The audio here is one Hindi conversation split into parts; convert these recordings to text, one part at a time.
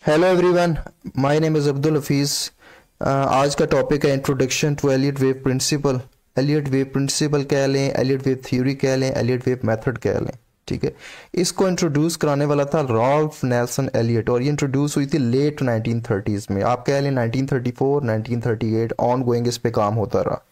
Hello everyone, my name is Abdul Hafeez. आज का टॉपिक है introduction to Elliott wave principle. Elliott wave principle कह लें, एलियट वेव थ्योरी कह लें, एलियट वेव मेथड कह लें। ठीक है, इसको इंट्रोड्यूस कराने वाला था रॉल्फ नेल्सन एलियट और ये इंट्रोड्यूस हुई थी लेट 1930s में। आप कह लें 1934 1938 ऑन गोइंग इस पे काम होता रहा।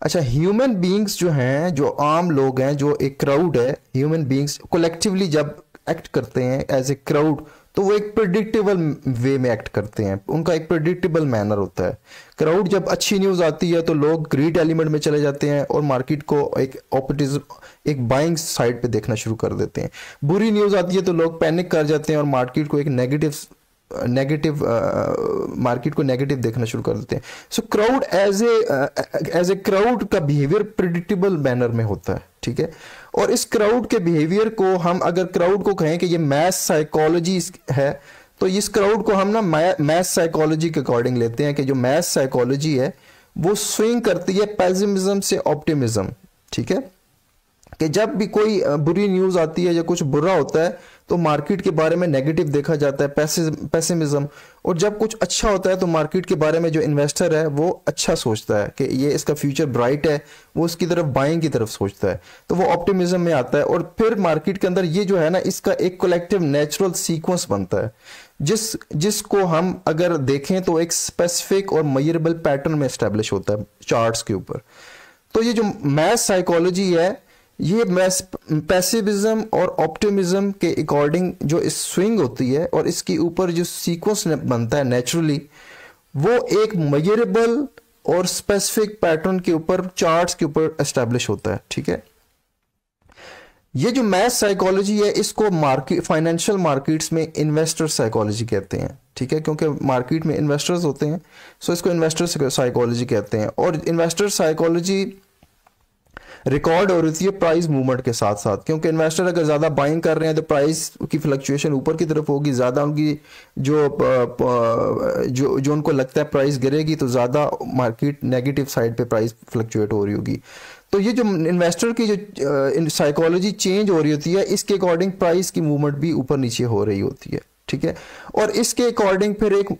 अच्छा, ह्यूमन बींग्स जो हैं, जो आम लोग हैं, जो एक क्राउड है, ह्यूमन बींग्स कोलेक्टिवली जब एक्ट करते हैं एज ए क्राउड तो वो एक प्रिडिक्टेबल वे में एक्ट करते हैं। उनका एक प्रिडिक्टेबल मैनर होता है। क्राउड जब अच्छी न्यूज़ आती है तो लोग ग्रीड एलिमेंट में चले जाते हैं और मार्केट को एक बाइंग साइड पे देखना शुरू कर देते हैं। बुरी न्यूज़ आती है तो लोग पैनिक कर जाते हैं और मार्केट को एक नेगेटिव देखना शुरू कर देते हैं। सो क्राउड एज ए क्राउड का बिहेवियर प्रिडिक्टेबल मैनर में होता है। ठीक है, और इस क्राउड के बिहेवियर को हम अगर क्राउड को कहें कि ये मैस साइकोलॉजी है तो इस क्राउड को हम ना मैस साइकोलॉजी के अकॉर्डिंग लेते हैं कि जो मैस साइकोलॉजी है वो स्विंग करती है पेसिमिज्म से ऑप्टिमिज्म। ठीक है, कि जब भी कोई बुरी न्यूज़ आती है या कुछ बुरा होता है तो मार्केट के बारे में नेगेटिव देखा जाता है, पेसिमिज्म। और जब कुछ अच्छा होता है तो मार्केट के बारे में जो इन्वेस्टर है वो अच्छा सोचता है कि ये इसका फ्यूचर ब्राइट है, वो उसकी तरफ बाइंग की तरफ सोचता है, तो वो ऑप्टिमिज्म में आता है। और फिर मार्केट के अंदर ये जो है ना, इसका एक कलेक्टिव नेचुरल सीक्वेंस बनता है जिसको हम अगर देखें तो एक स्पेसिफिक और मेजरेबल पैटर्न में एस्टेब्लिश होता है चार्ट्स के ऊपर। तो ये जो मैथ साइकोलॉजी है, ये पैसिविज्म और ऑप्टिमिज्म के अकॉर्डिंग जो इस स्विंग होती है और इसके ऊपर जो सीक्वेंस बनता है नेचुरली, वो एक मेजरेबल और स्पेसिफिक पैटर्न के ऊपर चार्ट्स के ऊपर एस्टेब्लिश होता है। ठीक है, ये जो मैथ साइकोलॉजी है इसको फाइनेंशियल मार्केट्स में इन्वेस्टर साइकोलॉजी कहते हैं। ठीक है, क्योंकि मार्केट में इन्वेस्टर्स होते हैं, सो इसको इन्वेस्टर साइकोलॉजी कहते हैं। और इन्वेस्टर साइकोलॉजी रिकॉर्ड हो रही है प्राइस मूवमेंट के साथ साथ, क्योंकि इन्वेस्टर अगर ज़्यादा बाइंग कर रहे हैं तो प्राइस की फ्लक्चुएशन ऊपर की तरफ होगी, ज़्यादा उनकी जो उनको लगता है प्राइस गिरेगी तो ज़्यादा मार्केट नेगेटिव साइड पे प्राइस फ्लक्चुएट हो रही होगी। तो ये जो इन्वेस्टर की जो साइकोलॉजी चेंज हो रही होती है, इसके अकॉर्डिंग प्राइस की मूवमेंट भी ऊपर नीचे हो रही होती है। ठीक है, और इसके अकॉर्डिंग फिर एक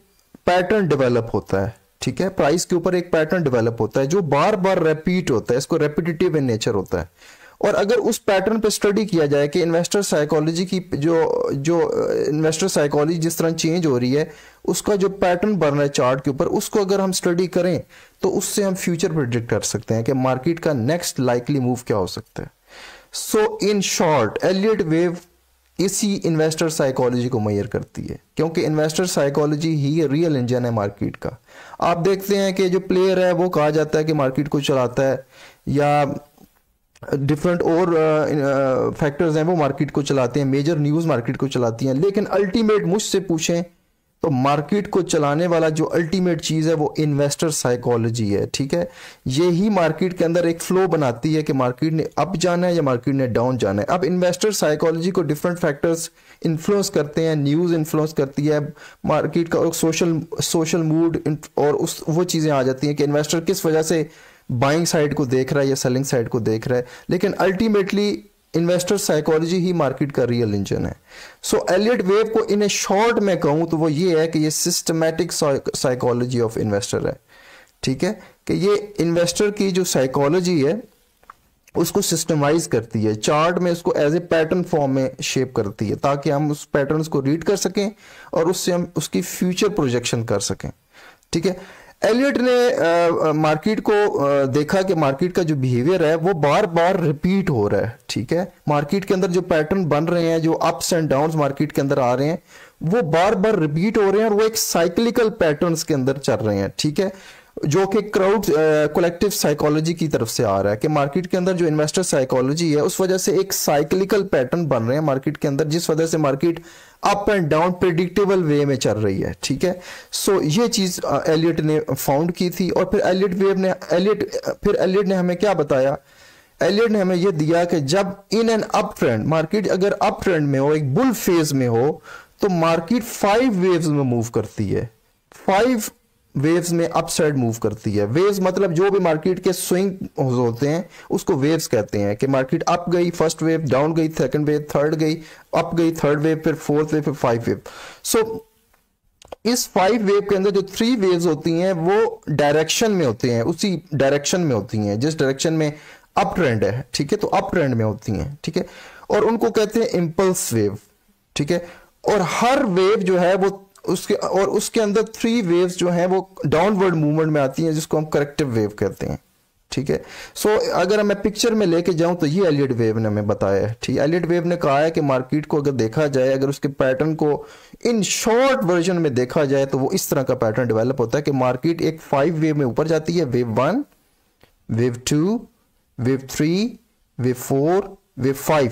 पैटर्न डेवलप होता है। ठीक है, प्राइस के ऊपर एक पैटर्न डेवलप होता है जो बार बार रिपीट होता है, इसको रेपिटेटिव इन नेचर होता है। और अगर उस पैटर्न पे स्टडी किया जाए कि इन्वेस्टर साइकोलॉजी की जो इन्वेस्टर साइकोलॉजी जिस तरह चेंज हो रही है, उसका जो पैटर्न बन रहा है चार्ट के ऊपर, उसको अगर हम स्टडी करें तो उससे हम फ्यूचर प्रेडिक्ट कर सकते हैं कि मार्केट का नेक्स्ट लाइकली मूव क्या हो सकता है। सो इन शॉर्ट, एलियट वेव इसी इन्वेस्टर साइकोलॉजी को मेजर करती है, क्योंकि इन्वेस्टर साइकोलॉजी ही इरियल इंजन है मार्केट का। आप देखते हैं कि जो प्लेयर है वो कहा जाता है कि मार्केट को चलाता है, या डिफरेंट और फैक्टर्स हैं वो मार्केट को चलाते हैं, मेजर न्यूज़ मार्केट को चलाती हैं। लेकिन अल्टीमेट मुझसे पूछें तो मार्केट को चलाने वाला जो अल्टीमेट चीज़ है वो इन्वेस्टर साइकोलॉजी है। ठीक है, ये ही मार्केट के अंदर एक फ्लो बनाती है कि मार्केट ने अप जाना है या मार्केट ने डाउन जाना है। अब इन्वेस्टर साइकोलॉजी को डिफरेंट फैक्टर्स इन्फ्लुएंस करते हैं, न्यूज़ इन्फ्लुएंस करती है मार्केट का, और सोशल मूड और वो चीज़ें आ जाती हैं कि इन्वेस्टर किस वजह से बाइंग साइड को देख रहा है या सेलिंग साइड को देख रहा है। लेकिन अल्टीमेटली इन्वेस्टर साइकोलॉजी ही मार्केट का रियल इंजन है। सो एलियट वेव को इन ए शॉर्ट में कहूं तो वो ये है कि ये सिस्टमैटिक साइकोलॉजी ऑफ इन्वेस्टर है। ठीक है, कि ये इन्वेस्टर की जो साइकोलॉजी है उसको सिस्टमाइज करती है, चार्ट में उसको एज ए पैटर्न फॉर्म में शेप करती है, ताकि हम उस पैटर्न्स को रीड कर सकें और उससे हम उसकी फ्यूचर प्रोजेक्शन कर सकें। ठीक है, एलियट ने मार्केट को देखा कि मार्केट का जो बिहेवियर है वो बार बार रिपीट हो रहा है। ठीक है, मार्केट के अंदर जो पैटर्न बन रहे हैं, जो अप्स एंड डाउन्स मार्केट के अंदर आ रहे हैं, वो बार बार रिपीट हो रहे हैं और वो एक साइक्लिकल पैटर्न्स के अंदर चल रहे हैं। ठीक है, जो कि क्राउड कलेक्टिव साइकोलॉजी की तरफ से आ रहा है कि मार्केट के अंदर जो इन्वेस्टर साइकोलॉजी है उस वजह से एक साइक्लिकल पैटर्न बन रहे हैं मार्केट के अंदर, जिस वजह से market up and down predictable way में चल रही है। ठीक है, सो ये चीज एलियट ने फाउंड की थी। और फिर एलियट ने हमें क्या बताया? एलियट ने हमें यह दिया कि जब in an up trend, market अगर अप ट्रेंड में हो, एक बुल फेज में हो, तो मार्केट 5 वेव्स में मूव करती है। 5 वेव्स में अप साइड मूव करती है। वेव्स मतलब जो भी मार्केट के स्विंग होते हैं उसको वेव्स कहते हैं, कि मार्केट अप गई फर्स्ट वेव, डाउन गई सेकंड वेव, थर्ड गई, अप गई थर्ड वेव, फिर फोर्थ वेव, फिर फाइव वेव। सो इस फाइव वेव के अंदर जो थ्री वेव्स होती हैं वो डायरेक्शन में होते हैं, उसी डायरेक्शन में होती हैं जिस डायरेक्शन में अप ट्रेंड है, ठीक है, तो अप ट्रेंड में होती हैं, ठीक है, और उनको कहते हैं इंपल्स वेव, ठीक है। और हर वेव जो है वो उसके अंदर थ्री वेव्स जो हैं वो डाउनवर्ड मूवमेंट में आती हैं, जिसको हम करेक्टिव वेव कहते हैं, ठीक है। सो अगर मैं पिक्चर में लेके जाऊं तो ये एलियट वेव ने हमें बताया है, ठीक है। एलियट वेव ने कहा है कि मार्केट को अगर देखा जाए, अगर उसके पैटर्न को इन शॉर्ट वर्जन में देखा जाए तो वो इस तरह का पैटर्न डेवलप होता है कि मार्केट एक फाइव वेव में ऊपर जाती है, wave one, wave two, wave three, wave four, wave five,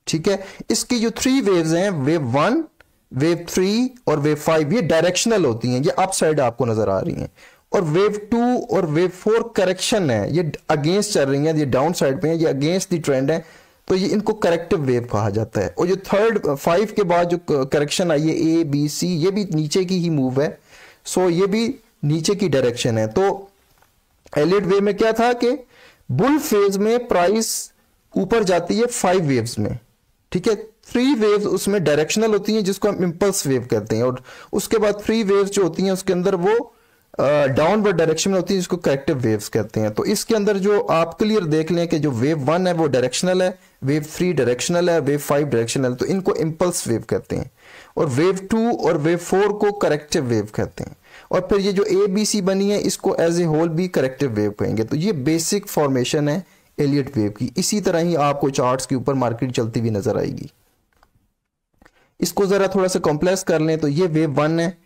ठीक है। इसकी जो थ्री वेव्स हैं, वेव वन, वेव थ्री और वेव फाइव, ये डायरेक्शनल होती हैं, ये अप साइड आपको नजर आ रही हैं। और वेव टू और वेव फोर करेक्शन है, ये अगेंस्ट चल रही हैं, ये डाउन साइड पे है, ये अगेंस्ट दी ट्रेंड है, तो ये इनको करेक्टिव वेव कहा जाता है। और जो थर्ड फाइव के बाद जो करेक्शन आई है ए बी सी, ये भी नीचे की ही मूव है, सो ये भी नीचे की डायरेक्शन है। तो एलियट वेव में क्या था कि बुल फेज में प्राइस ऊपर जाती है फाइव वेव्स में, ठीक है। थ्री वेव्स उसमें डायरेक्शनल होती हैं जिसको हम इंपल्स वेव कहते हैं, और उसके बाद थ्री वेव्स जो होती हैं उसके अंदर वो डाउनवर्ड डायरेक्शन में होती है, जिसको करेक्टिव वेव्स कहते हैं। तो इसके अंदर जो आप क्लियर देख लें कि जो वेव वन है वो डायरेक्शनल है, वेव थ्री डायरेक्शनल है, वेव फाइव डायरेक्शनल है, तो इनको इंपल्स वेव कहते हैं। और वेव टू और वेव फोर को करेक्टिव वेव कहते हैं। और फिर ये जो ए बी सी बनी है इसको एज ए होल भी करेक्टिव वेव कहेंगे। तो ये बेसिक फॉर्मेशन है एलियट वेव की। इसी तरह ही आपको चार्ट्स के ऊपर मार्केट चलती हुई नजर आएगी। इसको जरा थोड़ा सा कॉम्प्लेक्स कर लें तो ये वेव वन है,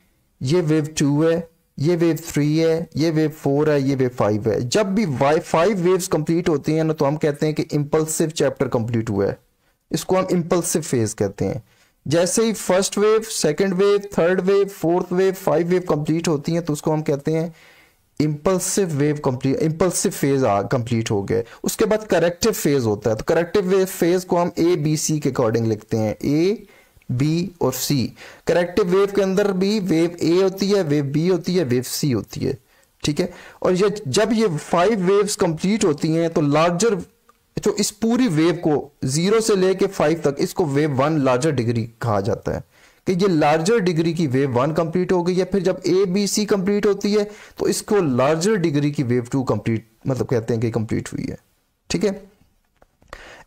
ये वेव टू है, ये वेव थ्री है, ये वेव फोर है, ये वेव फाइव है। जब भी फाइव वेव्स कंप्लीट होती हैं ना तो हम कहते हैं कि इंपल्सिव चैप्टर कंप्लीट हुआ है, इसको हम इंपल्सिव फेज कहते हैं। जैसे ही first wave, second wave, third wave, fourth wave, five wave complete होती हैं तो उसको हम कहते हैं impulsive wave complete, impulsive phase complete हो गए। उसके बाद करेक्टिव फेज होता है, तो करेक्टिव वेव फेज को हम ए बी सी के अकॉर्डिंग लिखते हैं, ए बी और सी। करेक्टिव वेव के अंदर भी वेव ए होती है, वेव बी होती है, वेव सी होती है, ठीक है। और ये जब ये फाइव वेव्स कंप्लीट होती हैं तो लार्जर, तो इस पूरी वेव को जीरो से लेके फाइव तक, इसको वेव वन लार्जर डिग्री कहा जाता है, कि ये लार्जर डिग्री की वेव वन कंप्लीट हो गई है। फिर जब ए बी सी कंप्लीट होती है तो इसको लार्जर डिग्री की वेव टू कंप्लीट, मतलब कहते हैं कि कंप्लीट हुई है, ठीक है।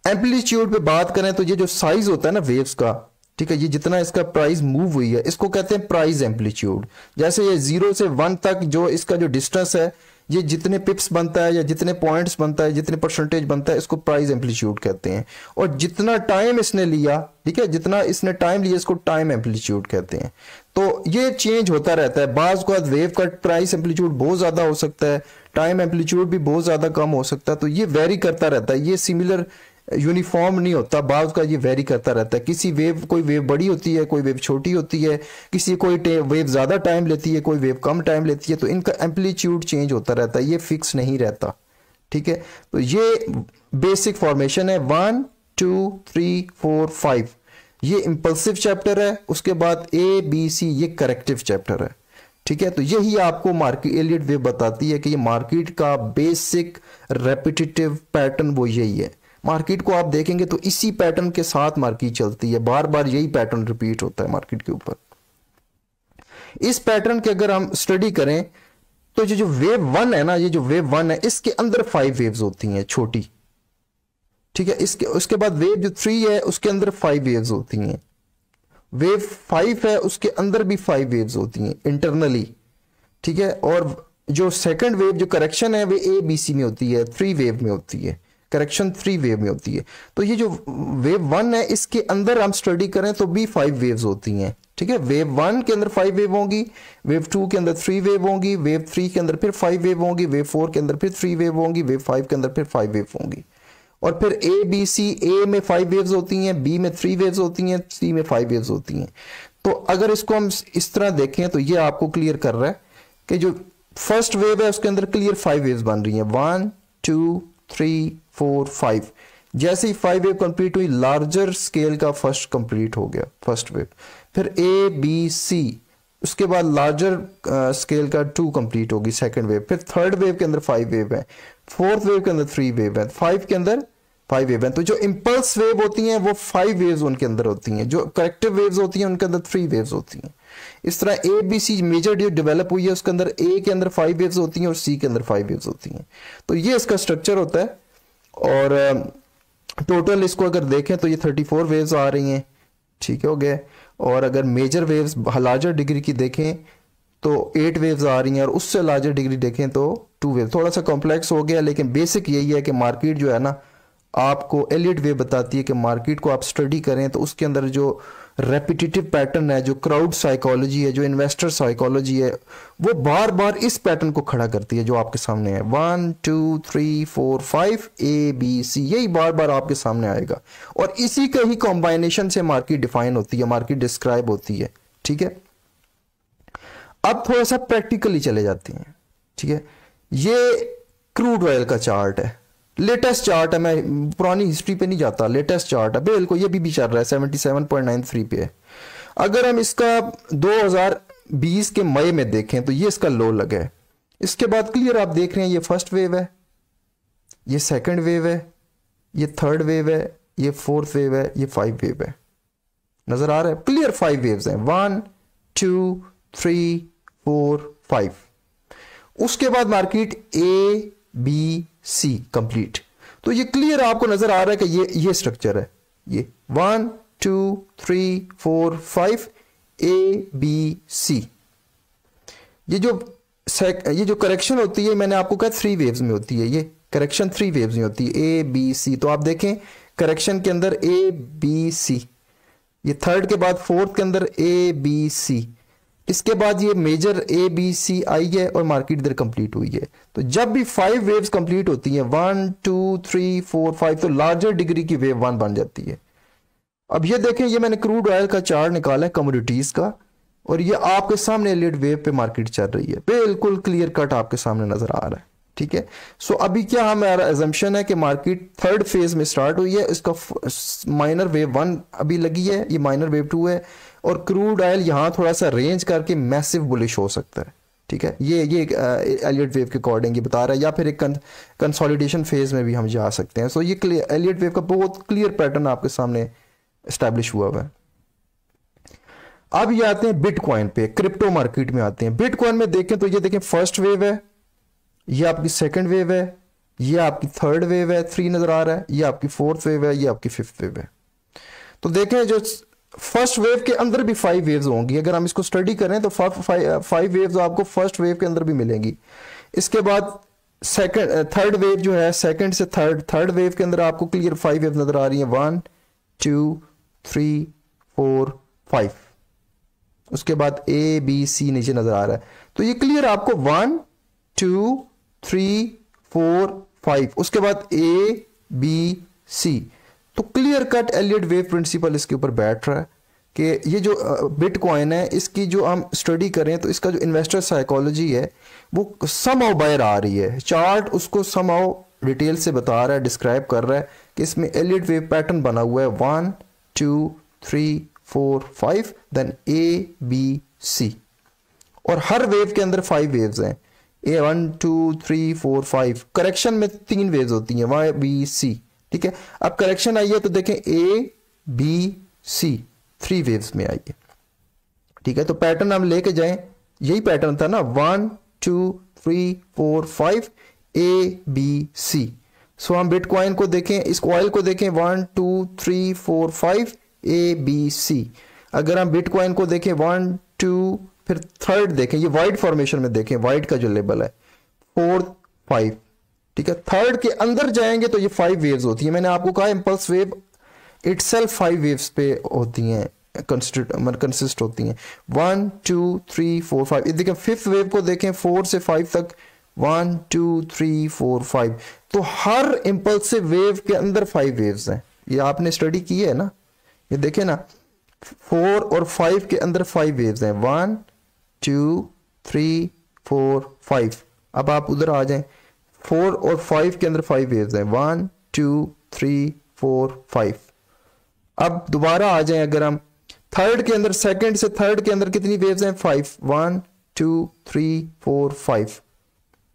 एम्पलीट्यूड पे बात करें तो ये जो साइज होता है ना वेव्स का, ठीक है, ये जितना इसका प्राइस मूव हुई है इसको कहते हैं प्राइस एम्पलीट्यूड। जैसे ये जीरो से वन तक जो इसका जो डिस्टेंस है, ये जितने पिप्स बनता है या जितने पॉइंट्स बनता है, जितने परसेंटेज बनता है, इसको प्राइस एम्पलीट्यूड कहते हैं। और जितना टाइम इसने लिया, ठीक है, जितना इसने टाइम लिया, इसको टाइम एम्पलीट्यूड कहते हैं। तो ये चेंज होता रहता है, बाज को वेव का प्राइस एम्पलीट्यूड बहुत ज्यादा हो सकता है, टाइम एम्पलीट्यूड भी बहुत ज्यादा कम हो सकता है, तो ये वेरी करता रहता है, ये सिमिलर यूनिफॉर्म नहीं होता, बाज का ये वेरी करता रहता है। किसी वेव, कोई वेव बड़ी होती है, कोई वेव छोटी होती है, किसी कोई वेव ज्यादा टाइम लेती है, कोई वेव कम टाइम लेती है, तो इनका एम्पलीट्यूड चेंज होता रहता है, ये फिक्स नहीं रहता, ठीक है। तो ये बेसिक फॉर्मेशन है 1 2 3 4 5, ये इंपल्सिव चैप्टर है। उसके बाद ए बी सी ये करेक्टिव चैप्टर है, ठीक है। तो यही आपको मार्केट एलियट वेव बताती है कि ये मार्केट का बेसिक रेपिटेटिव पैटर्न वो यही है। मार्केट को आप देखेंगे तो इसी पैटर्न के साथ मार्केट चलती है, बार बार यही पैटर्न रिपीट होता है मार्केट के ऊपर। इस पैटर्न के अगर हम स्टडी करें तो जो वेव वन है ना, ये जो वेव वन है इसके अंदर फाइव वेव्स होती हैं छोटी, ठीक है। उसके बाद वेव जो थ्री है उसके अंदर फाइव वेव्स होती हैं, वेव फाइव है उसके अंदर भी फाइव वेव्स होती हैं इंटरनली, ठीक है। और जो सेकंड वेव जो करेक्शन है वो ए बी सी में होती है, थ्री वेव में होती है, करेक्शन थ्री वेव में होती है। तो ये जो वेव वन है इसके अंदर हम स्टडी करें तो भी फाइव वेव्स होती हैं, ठीक है। वेव वन के अंदर फाइव वेव होंगी, वेव टू के अंदर थ्री वेव होंगी, वेव थ्री के अंदर फिर फाइव वेव होंगी, वेव फोर के अंदर फिर थ्री वेव होंगी, वेव फाइव के अंदर फिर फाइव वेव होंगी। और फिर ए बी सी, ए में फाइव वेव्स होती हैं, बी में थ्री वेव्स होती हैं, सी में फाइव वेव्स होती हैं। तो अगर इसको हम इस तरह देखें तो ये आपको क्लियर कर रहा है कि जो फर्स्ट वेव है उसके अंदर क्लियर फाइव वेव्स बन रही हैं, 1 2 3 4 5। जैसे ही फाइव वेव कंप्लीट हुई, लार्जर स्केल का फर्स्ट कंप्लीट हो गया फर्स्ट वेव। फिर ए बी सी, उसके बाद लार्जर स्केल का 2 कंप्लीट होगी सेकंड वेव, फिर थर्ड वेव के अंदर 5 वेव है, फोर्थ वेव के अंदर 3 वेव है, 5 के अंदर 5 वेव है। तो जो इंपल्स वेव होती हैं वो 5 वेव्स उनके अंदर होती हैं, जो करेक्टिव वेव्स होती हैं उनके अंदर 3 वेव्स होती हैं। इस तरह ए बी सी मेजर जो डेवलप हुई है उसके अंदर ए के अंदर 5 वेव्स होती हैं और सी के अंदर 5 वेव्स होती हैं। तो ये इसका स्ट्रक्चर होता है। और टोटल इसको अगर देखें तो ये 34 वेव्स आ रही हैं, ठीक हो गया। और अगर मेजर वेव्स लार्जर डिग्री की देखें तो 8 वेव्स आ रही हैं, और उससे लार्जर डिग्री देखें तो 2 वेव। थोड़ा सा कॉम्प्लेक्स हो गया, लेकिन बेसिक यही है कि मार्केट जो है ना, आपको एलियट वेव बताती है कि मार्केट को आप स्टडी करें तो उसके अंदर जो रेपिटेटिव पैटर्न है, जो क्राउड साइकोलॉजी है, जो इन्वेस्टर साइकोलॉजी है, वो बार बार इस पैटर्न को खड़ा करती है जो आपके सामने है। 1 2 3 4 5 ए बी सी, यही बार बार आपके सामने आएगा, और इसी के ही कॉम्बाइनेशन से मार्केट डिफाइन होती है, मार्केट डिस्क्राइब होती है, ठीक है। अब थोड़ा सा प्रैक्टिकली चले जाते हैं, ठीक है। ये क्रूड ऑयल का चार्ट है, लेटेस्ट चार्ट है, मैं पुरानी हिस्ट्री पे नहीं जाता, लेटेस्ट चार्ट है बिल्कुल, ये भी चल रहा है 77.93 पे है। अगर हम इसका 2020 के मई में देखें तो ये इसका लो लगा है। इसके बाद क्लियर आप देख रहे हैं, ये फर्स्ट वेव है, ये सेकंड वेव है, ये थर्ड वेव है, ये फोर्थ वेव है, ये 5 वेव है। नजर आ रहा है क्लियर, 5 वेव्स हैं, 1 2 3 4 5। उसके बाद market A B C complete. तो ये क्लियर आपको नजर आ रहा है कि ये स्ट्रक्चर है, ये 1 2 3 4 5 ए बी सी। ये जो करेक्शन होती है, मैंने आपको कहा 3 वेव्स में होती है, ये करेक्शन 3 वेव्स में होती है, ए बी सी। तो आप देखें करेक्शन के अंदर ए बी सी, ये थर्ड के बाद फोर्थ के अंदर ए बी सी, इसके बाद ये मेजर ए बी सी आई है और मार्केट इधर कंप्लीट हुई है। तो जब भी 5 वेव्स कंप्लीट होती हैं, 1 2 3 4 5, तो लार्जर डिग्री की वेव 1 बन जाती है। अब ये देखें, ये मैंने क्रूड ऑयल का चार्ट निकाला है कमोडिटीज का, और ये आपके सामने एलियट वेव पे मार्केट चल रही है, बिल्कुल क्लियर कट आपके सामने नजर आ रहा है, ठीक है। सो अभी क्या हमारा एजम्पशन है कि मार्केट थर्ड फेज में स्टार्ट हुई है, इसका माइनर वेव 1 अभी लगी है, ये माइनर वेव 2 है, और क्रूड ऑयल यहां थोड़ा सा रेंज करके मैसिव बुलिश हो सकता है, ठीक है। ये एलियट वेव के अकॉर्डिंग ये बता रहा है, या फिर एक कंसोलिडेशन फेज में भी हम जा सकते हैं। सो ये एलियट वेव का बहुत क्लियर पैटर्न आपके सामने एस्टैब्लिश हुआ है। अब ये आते हैं बिटकॉइन पे, क्रिप्टो मार्केट में आते हैं। बिटकॉइन में देखें तो ये देखें फर्स्ट वेव है, ये आपकी सेकंड वेव है, ये आपकी थर्ड वेव है, 3 नजर आ रहा है, ये आपकी फोर्थ वेव है, ये आपकी फिफ्थ वेव है। तो देखें जो फर्स्ट वेव के अंदर भी 5 वेव्स होंगी, अगर हम इसको स्टडी करें तो 5 वेव्स आपको फर्स्ट वेव के अंदर भी मिलेंगी। इसके बाद थर्ड वेव जो है, सेकंड से थर्ड वेव के अंदर आपको क्लियर 5 वेव नजर आ रही है, 1 2 3 4 5। उसके बाद ए बी सी नीचे नजर आ रहा है, तो ये क्लियर आपको 1 2 3 4 5, उसके बाद ए बी सी। तो clear cut Elliott wave principle इसके ऊपर बैठ रहा है कि ये जो बिटकॉइन है, इसकी जो हम स्टडी करें तो इसका जो इन्वेस्टर साइकोलॉजी है वो समहाउ बाहर आ रही है, चार्ट उसको समहाउ डिटेल से बता रहा है, डिस्क्राइब कर रहा है कि इसमें एलियट वेव पैटर्न बना हुआ है 1 2 3 4 5, देन ए बी सी, और हर वेव के अंदर 5 वेव्स हैं, ए 1 2 3 4 5। करेक्शन में 3 वेव्स होती हैं, वाई बी सी, ठीक है। अब करेक्शन आई है तो देखें ए बी सी 3 वेव्स में आई है, ठीक है। तो पैटर्न हम लेके जाएं, यही पैटर्न था ना, 1 2 3 4 5 ए बी सी। सो हम बिटकॉइन को देखें, इस ऑयल को देखें, 1 2 3 4 5 ए बी सी। अगर हम बिटकॉइन को देखें 1 2, फिर थर्ड देखें, ये वाइट फॉर्मेशन में देखें, वाइट का जो लेबल है 4 5, ठीक है। थर्ड के अंदर जाएंगे तो ये 5 वेव्स होती है। मैंने आपको कहा इंपल्स वेव इटसेल्फ 5 वेव्स पे होती हैं, कंसिस्ट होती हैं, 1 2 3 4 5। ये देखें फिफ्थ वेव को देखें, 4 से 5 तक, 1 2 3 4 5। तो हर इंपल्सिव वेव के अंदर 5 वेव्स हैं, ये आपने स्टडी की है ना, ये देखें ना, 4 और 5 के अंदर 5 वेव्स हैं, 1 2 3 4 5। अब आप उधर आ जाएं, 4 और 5 के अंदर 5 वेव्स हैं, 1 2 3 4 5। अब दोबारा आ जाएं, अगर हम थर्ड के अंदर, सेकंड से थर्ड के अंदर कितनी वेव्स हैं? 5, 1 2 3 4 5।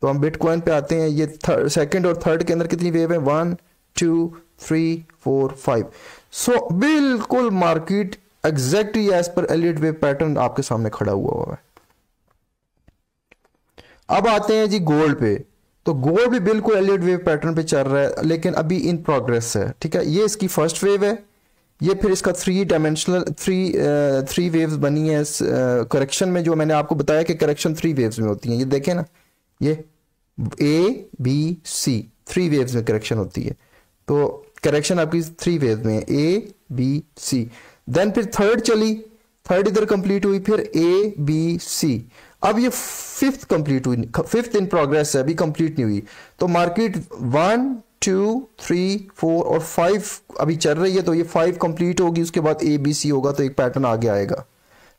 तो हम बिटकॉइन पे आते हैं, ये सेकंड और थर्ड के अंदर कितनी वेव है? 1 2 3 4 5। सो बिल्कुल market exactly as per Elliott wave pattern आपके सामने खड़ा हुआ है। अब आते हैं जी गोल्ड पे। तो गोल्ड भी बिल्कुल एलियट वेव पैटर्न पे चल रहा है, लेकिन अभी इन प्रोग्रेस है, ठीक है। ये इसकी फर्स्ट वेव है, ये फिर इसका 3 डायमेंशनल 3 वेव्स बनी है करेक्शन में, जो मैंने आपको बताया कि करेक्शन 3 वेव्स में होती हैं। ये देखें ना, ये ए बी सी 3 वेव्स में करेक्शन होती है। तो करेक्शन आपकी 3 वेव्स में है, ए बी सी। देन फिर थर्ड चली, थर्ड इधर कंप्लीट हुई, फिर ए बी सी। अब ये फिफ्थ कंप्लीट हुई, फिफ्थ इन प्रोग्रेस है, अभी कंप्लीट नहीं हुई। तो मार्केट 1 2 3 4 और 5 अभी चल रही है, तो ये 5 कंप्लीट होगी, उसके बाद ए बी सी होगा, तो एक पैटर्न आगे आएगा,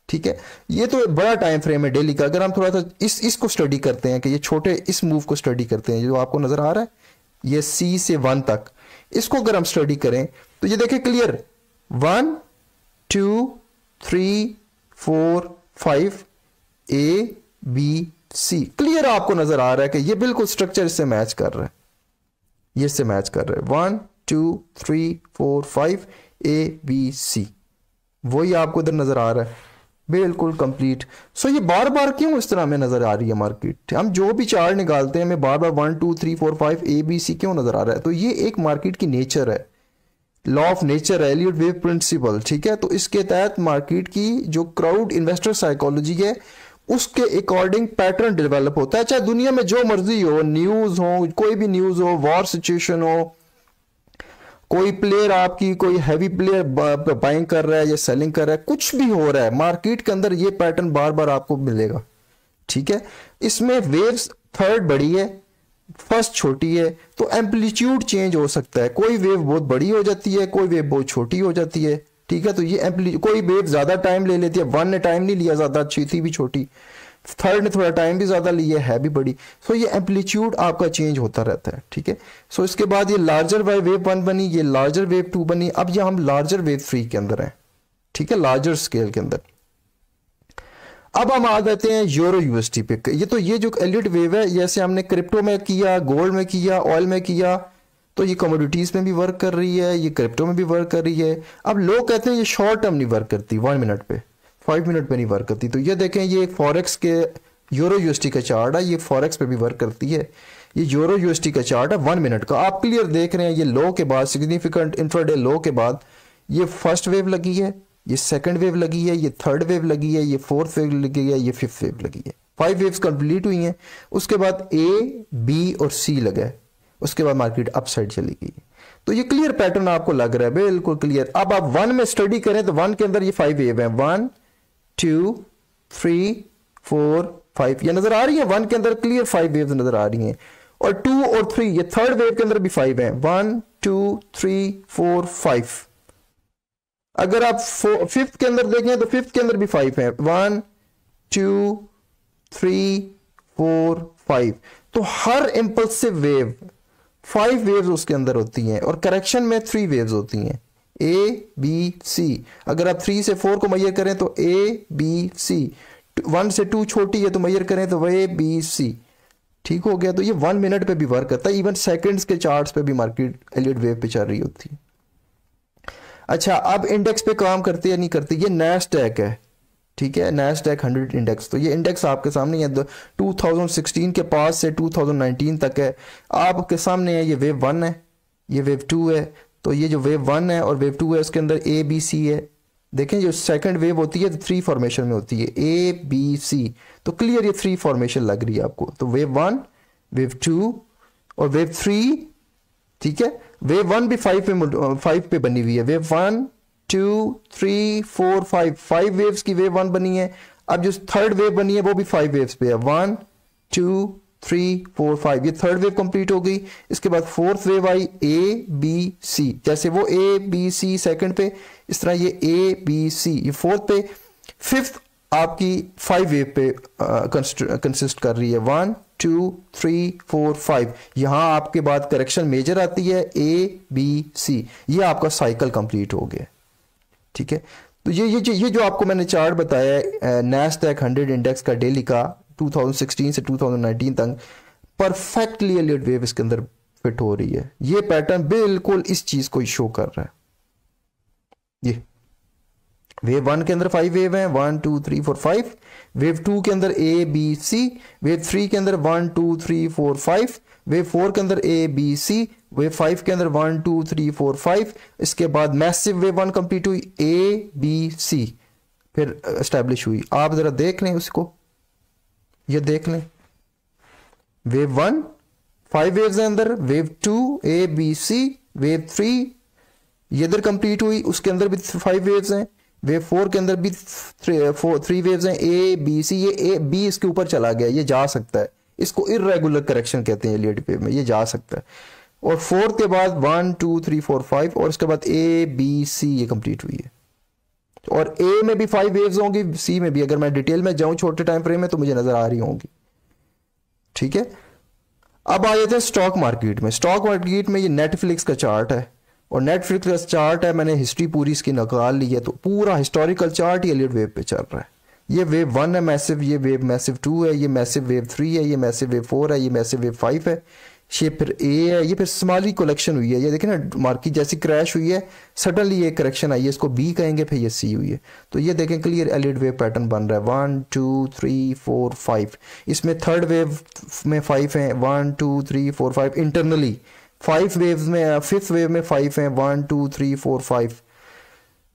ठीक है। ये तो बड़ा टाइम फ्रेम है डेली का। अगर हम थोड़ा सा इसको स्टडी करते हैं कि ये छोटे इस मूव को स्टडी करते हैं, जो आपको नजर आ रहा है ये सी से 1 तक, इसको अगर हम स्टडी करें तो ये देखें clear, 1 2 3 4 5 A B C, clear आपको नजर आ रहा है कि ये बिल्कुल स्ट्रक्चर इससे मैच कर रहा है, ये इससे मैच कर रहा है। 1 2 3 4 5 ए बी सी, वही आपको इधर नजर आ रहा है, बिल्कुल कंप्लीट। सो ये बार बार क्यों इस तरह में नजर आ रही है मार्केट? हम जो भी चार्ट निकालते हैं हमें बार बार 1 2 3 4 5 ए बी सी क्यों नजर आ रहा है? तो ये एक मार्केट की नेचर है, लॉ ऑफ नेचर है, एलियट वेव प्रिंसिपल, ठीक है। तो इसके तहत मार्केट की जो क्राउड इन्वेस्टर साइकोलॉजी है उसके अकॉर्डिंग पैटर्न डेवलप होता है। चाहे दुनिया में जो मर्जी हो, न्यूज हो, कोई भी न्यूज हो, वॉर सिचुएशन हो, कोई प्लेयर आपकी कोई हैवी प्लेयर बाइंग कर रहा है या सेलिंग कर रहा है, कुछ भी हो रहा है मार्केट के अंदर, ये पैटर्न बार बार आपको मिलेगा, ठीक है। इसमें वेव्स थर्ड बड़ी है, फर्स्ट छोटी है, तो एम्पलीट्यूड चेंज हो सकता है। कोई वेव बहुत बड़ी हो जाती है, कोई वेव बहुत छोटी हो जाती है, ठीक है। तो ये कोई वेव ज्यादा टाइम ले लेती है, 1 ने टाइम नहीं लिया ज्यादा, अच्छी थी भी छोटी, थर्ड ने थोड़ा टाइम भी ज्यादा लिया है भी बड़ी। सो ये एम्पलीट्यूड आपका चेंज होता रहता है, ठीक है। सो इसके बाद ये लार्जर वेव 1 बनी, ये लार्जर वेव 2 बनी। अब ये हम लार्जर वेव 3 के अंदर हैं, ठीक है, लार्जर स्केल के अंदर। अब हम आ जाते हैं यूरो यूएसडी पे। ये जो एलियट वेव है, जैसे हमने क्रिप्टो में किया, गोल्ड में किया, ऑयल में किया, तो ये कमोडिटीज में भी वर्क कर रही है, ये क्रिप्टो में भी वर्क कर रही है। अब लोग कहते हैं ये शॉर्ट टर्म नहीं वर्क करती, 1 मिनट पे, 5 मिनट पे नहीं वर्क करती। तो ये देखें, ये फॉरेक्स के यूरो यूएसडी का चार्ट है, ये फॉरेक्स पे भी वर्क करती है। ये यूरो यूएसडी का चार्ट है 1 मिनट का, आप क्लियर देख रहे हैं। ये लो के बाद, सिग्निफिकेंट इंट्राडे लो के बाद ये फर्स्ट वेव लगी है, ये सेकंड वेव लगी है, ये थर्ड वेव लगी है, ये फोर्थ वेव लगी है, ये फिफ्थ वेव लगी है। 5 वेव्स कंप्लीट हुई हैं। उसके बाद ए बी और सी लगा है, उसके बाद मार्केट अपसाइड चली गई। तो ये क्लियर पैटर्न आपको लग रहा है, बिल्कुल क्लियर। अब आप 1 में स्टडी करें तो 1 के अंदर ये 5 वेव है, 1 2 3 4 5, ये नजर आ रही है। 1 के अंदर क्लियर 5 वेव्स नजर आ रही हैं, और 2 और 3 ये थर्ड वेव के अंदर भी 5 है, 1 2 3 4 5। अगर आप फिफ्थ के अंदर देखें तो फिफ्थ के अंदर भी 5 है, 1 2 3 4 5। तो हर इंपल्सिव वेव 5 वेव्स उसके अंदर होती हैं, और करेक्शन में 3 वेव्स होती हैं, ए बी सी। अगर आप 3 से 4 को मैयर करें तो ए बी सी, 1 से 2 छोटी है तो मैयर करें तो ए बी सी, ठीक हो गया। तो ये 1 मिनट पे भी वर्क करता है, इवन सेकंड्स के चार्ट्स पे भी मार्केट एलियट वेव पे चल रही होती है। अच्छा, अब इंडेक्स पे काम करती है नहीं करती, ये नैस्डैक है, ठीक है, नैस्डैक 100 इंडेक्स। तो ये इंडेक्स आपके सामने है, 2016 के पास से 2019 तक है, आपके सामने है। ये वेव 1 है, ये वेव 2 है। तो ये जो वेव 1 है और वेव 2 है, उसके अंदर ए बी सी है। देखें, जो सेकंड वेव होती है तो 3 फॉर्मेशन में होती है, ए बी सी। तो क्लियर ये 3 फॉर्मेशन लग रही है आपको। तो वेव 1, वेव 2 और वेव 3, ठीक है। वेव 1 भी 5 पे बनी हुई है, वेव 1 2 3 4 5 वेव्स की वेव 1 बनी है। अब जो थर्ड वेव बनी है वो भी 5 वेव्स पे है, 1 2 3 4 5, ये थर्ड वेव कंप्लीट हो गई। इसके बाद फोर्थ वेव आई, ए बी सी। जैसे वो ए बी सी सेकंड पे, इस तरह ये ए बी सी ये फोर्थ पे। फिफ्थ आपकी 5 वेव पे कंसिस्ट कर रही है, 1 2 3 4 5। यहां आपके बाद करेक्शन मेजर आती है, ए बी सी। ये आपका साइकिल कंप्लीट हो गया, ठीक है। तो ये जो आपको मैंने चार्ट बताया है नैस्डैक 100 इंडेक्स का डेली का 2016 से 2019 तक, परफेक्टली एलियट वेव इसके अंदर फिट हो रही है। ये पैटर्न बिल्कुल इस चीज को शो कर रहा है। ये वेव 1 के अंदर 5 वेव हैं, 1 2 3 4 5। वेव 2 के अंदर ए बी सी। वेव 3 के अंदर 1 2 3 4 5। वेव 4 के अंदर ए बी सी। वेव 5 के अंदर 1 2 3 4 5। इसके बाद मैसिव वेव 1 कंप्लीट हुई, ए बी सी फिर एस्टेब्लिश हुई। आप जरा देख लें उसको, ये देख लें। वेव 1 5 वेव्स हैं अंदर, wave 2 A B C, wave 3 ये इधर कंप्लीट हुई, उसके अंदर भी 5 वेव्स हैं। वेव 4 के अंदर भी 3 वेव्स हैं, ए बी सी। ये ए बी इसके ऊपर चला गया, ये जा सकता है, इसको इर्रेगुलर करेक्शन कहते हैं एलियट वेव में, ये जा सकता है। और 4 के बाद 1 2 3 4 5 और उसके बाद ए बी सी ये कंप्लीट हुई है। और ए में भी 5 वेव्स होंगी, सी में भी। अगर मैं डिटेल में जाऊं छोटे टाइम फ्रेम में तो मुझे नजर आ रही होंगी। ठीक है, अब आ जाते हैं स्टॉक मार्केट में। स्टॉक मार्केट में ये नेटफ्लिक्स का चार्ट है, और नेटफ्लिक्स का चार्ट है, मैंने हिस्ट्री पूरी इसकी निकाल ली है, तो पूरा हिस्टोरिकल चार्ट ही एलियट वेव पे चल रहा है। ये वेव 1 है मैसिव, ये वेव मैसिव 2 है, ये मैसिव वेव 3 है, ये मैसिव वेव 4 है, ये मैसिव वेव 5 है, ये फिर ए है, ये फिर स्मॉली कलेक्शन हुई है। ये देखें ना, मार्केट जैसी क्रैश हुई है, सडनली ये करेक्शन आई है, इसको बी कहेंगे, फिर ये सी हुई है। तो ये देखें क्लियर एलियट वेव पैटर्न बन रहा है। 1 2 3 4 5, इसमें थर्ड वेव में 5 हैं, 1 2 3 4 5 इंटरनली। 5 वेव्स में, फिफ्थ वेव में 5 हैं, 1 2 3 4 5।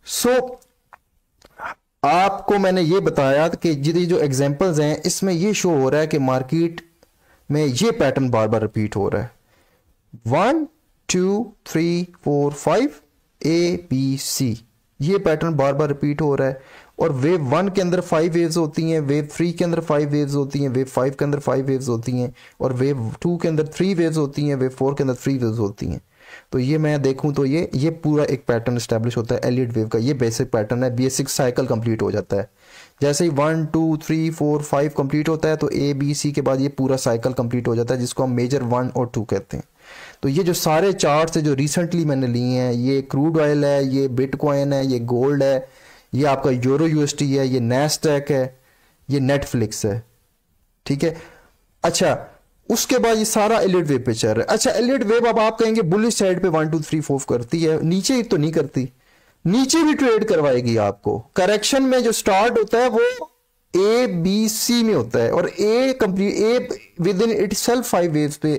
सो आपको मैंने ये बताया कि जो एग्जांपल्स हैं इसमें ये शो हो रहा है कि मार्केट में ये पैटर्न बार बार रिपीट हो रहा है। 1 2 3 4 5 ए बी सी, ये पैटर्न बार बार रिपीट हो रहा है। और वेव 1 के अंदर 5 वेव्स होती हैं, वेव 3 के अंदर 5 वेव्स होती हैं, वेव 5 के अंदर 5 वेव्स होती हैं, और वेव 2 के अंदर 3 वेव्स होती हैं, वेव 4 के अंदर 3 वेव्स होती हैं। तो ये मैं देखूं तो ये पूरा एक पैटर्न एस्टेब्लिश होता है एलियट वेव का। ये बेसिक पैटर्न है, बेसिक साइकिल कंप्लीट हो जाता है। जैसे ही 1 2 3 4 5 कंप्लीट होता है तो ए बी सी के बाद ये पूरा साइकिल कंप्लीट हो जाता है, जिसको हम मेजर 1 और 2 कहते हैं। तो ये जो सारे चार्ट्स है जो रिसेंटली मैंने लिए हैं, ये क्रूड ऑयल है, ये बिटकॉइन है, ये गोल्ड है, ये आपका यूरो यूएसटी है, ये नैस्डैक है, ये नेटफ्लिक्स है। ठीक है, अच्छा उसके बाद ये सारा एलियट वेव पे चल रहा है। अच्छा एलियट वेव अब आप कहेंगे बुलिश साइड पे 1 2 3 4 करती है, नीचे ही तो नहीं करती, नीचे भी ट्रेड करवाएगी आपको। करेक्शन में जो स्टार्ट होता है वो ए बी सी में होता है, और a complete a within itself 5 waves पे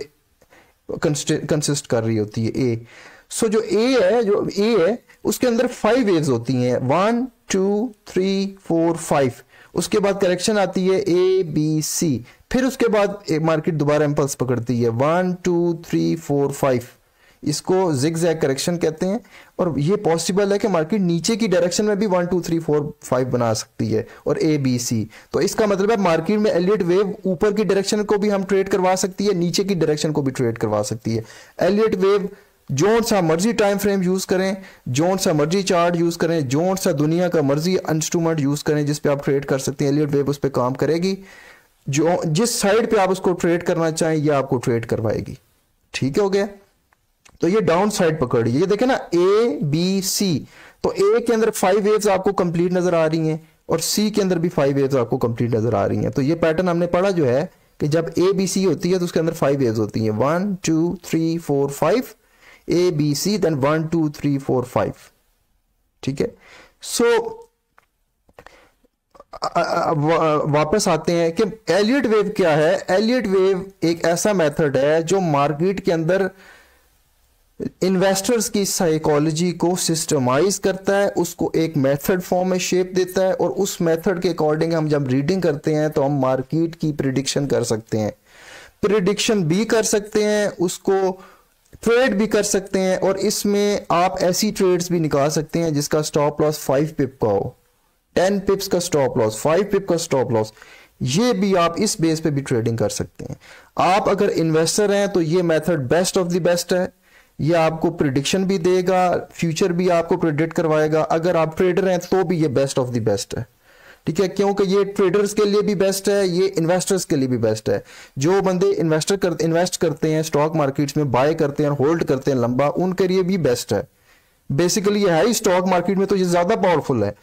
कंसिस्ट कर रही होती है ए। सो जो ए है उसके अंदर 5 वेव्स होती हैं, 1 2 3 4 5। उसके बाद करेक्शन आती है ए बी सी, फिर उसके बाद एक मार्केट दोबारा इंपल्स पकड़ती है 1 2 3 4 5। इसको जिगजैग करेक्शन कहते हैं, और ये पॉसिबल है कि मार्केट नीचे की डायरेक्शन में भी 1 2 3 4 5 बना सकती है, और ए बी सी। तो इसका मतलब है मार्केट में एलियट वेव ऊपर की डायरेक्शन को भी हम ट्रेड करवा सकती है, नीचे की डायरेक्शन को भी ट्रेड करवा सकती है। एलियट वेव जोन सा मर्जी टाइम फ्रेम यूज करें, जोन सा मर्जी चार्ट यूज करें, जोन सा दुनिया का मर्जी इंस्ट्रूमेंट यूज करें जिस पे आप ट्रेड कर सकते हैं, एलियट वेव उस पर काम करेगी। जो जिस साइड पे आप उसको ट्रेड करना चाहें ये आपको ट्रेड करवाएगी। ठीक हो गया, तो ये डाउन साइड पकड़ी, ये देखें ना ए बी सी। तो ए के अंदर 5 वेव्स आपको कंप्लीट नजर आ रही हैं, और सी के अंदर भी 5 वेव्स आपको कंप्लीट नजर आ रही हैं। तो ये पैटर्न हमने पढ़ा जो है कि जब ए बी सी होती है तो उसके अंदर 5 वेव्स होती हैं, 1 2 3 4 5 ए बी सी, देन 1 2 3 4 5। ठीक है, सो वापस आते हैं कि एलियट वेव क्या है। एलियट वेव एक ऐसा मेथड है जो मार्केट के अंदर इन्वेस्टर्स की साइकोलॉजी को सिस्टमाइज करता है, उसको एक मेथड फॉर्म में शेप देता है, और उस मेथड के अकॉर्डिंग हम जब रीडिंग करते हैं तो हम मार्केट की प्रिडिक्शन कर सकते हैं। प्रिडिक्शन भी कर सकते हैं, उसको ट्रेड भी कर सकते हैं, और इसमें आप ऐसी ट्रेड्स भी निकाल सकते हैं जिसका स्टॉप लॉस 5 पिप का हो, 10 पिप्स का स्टॉप लॉस, 5 पिप का स्टॉप लॉस। ये भी आप इस बेस पे भी ट्रेडिंग कर सकते हैं। आप अगर इन्वेस्टर हैं तो ये method best of the best है, ये आपको प्रिडिक्शन भी देगा, फ्यूचर भी आपको प्रिडिक्ट करवाएगा। अगर आप ट्रेडर हैं तो भी ये बेस्ट ऑफ द बेस्ट है। ठीक है, क्योंकि ये ट्रेडर्स के लिए भी बेस्ट है, ये इन्वेस्टर्स के लिए भी बेस्ट है। जो बंदे इन्वेस्ट करते हैं स्टॉक मार्केट्स में, बाय करते हैं, होल्ड करते हैं लंबा, उनके लिए भी बेस्ट है। बेसिकली ये है ही स्टॉक मार्केट में तो ये ज्यादा पावरफुल है,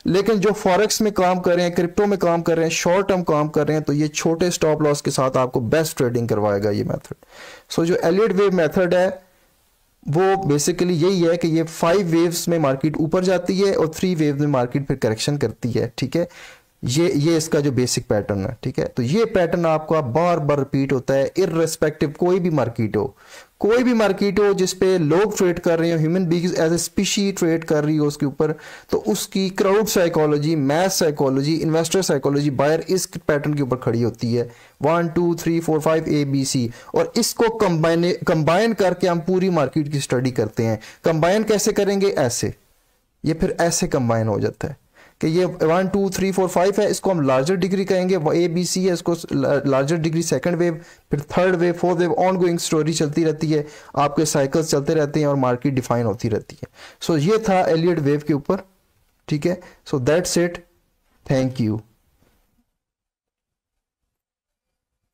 लेकिन जो फॉरेक्स में काम कर रहे हैं, क्रिप्टो में काम कर रहे हैं, शॉर्ट टर्म काम कर रहे हैं, तो ये छोटे स्टॉप लॉस के साथ आपको बेस्ट ट्रेडिंग करवाएगा ये मेथड। सो जो एलियट वेव मेथड है वो बेसिकली यही है कि ये 5 वेव्स में मार्केट ऊपर जाती है और 3 वेव्स में मार्केट फिर करेक्शन करती है, ठीक है। ये इसका जो बेसिक पैटर्न है, ठीक है। तो ये पैटर्न आपका बार बार रिपीट होता है इररिस्पेक्टिव कोई भी मार्केट हो जिसपे लोग ट्रेड कर रहे हो, human beings as a species trade कर रही हो उसके ऊपर, तो उसकी crowd psychology, math psychology, investor psychology, buyer इस पैटर्न के ऊपर खड़ी होती है 1 2 3 4 5 ABC, और इसको कंबाइन करके हम पूरी मार्केट की स्टडी करते हैं। कंबाइन कैसे करेंगे? ऐसे, ये फिर ऐसे कंबाइन हो जाता है कि ये 1 2 3 4 5 है, इसको हम लार्जर डिग्री कहेंगे, ABC है, इसको लार्जर डिग्री सेकंड वेव, फिर third wave, fourth wave, on going story चलती रहती है, आपके साइकिल्स चलते रहते हैं और मार्केट डिफाइन होती रहती है। सो ये था एलियट वेव के ऊपर, ठीक है। So that's it, thank you.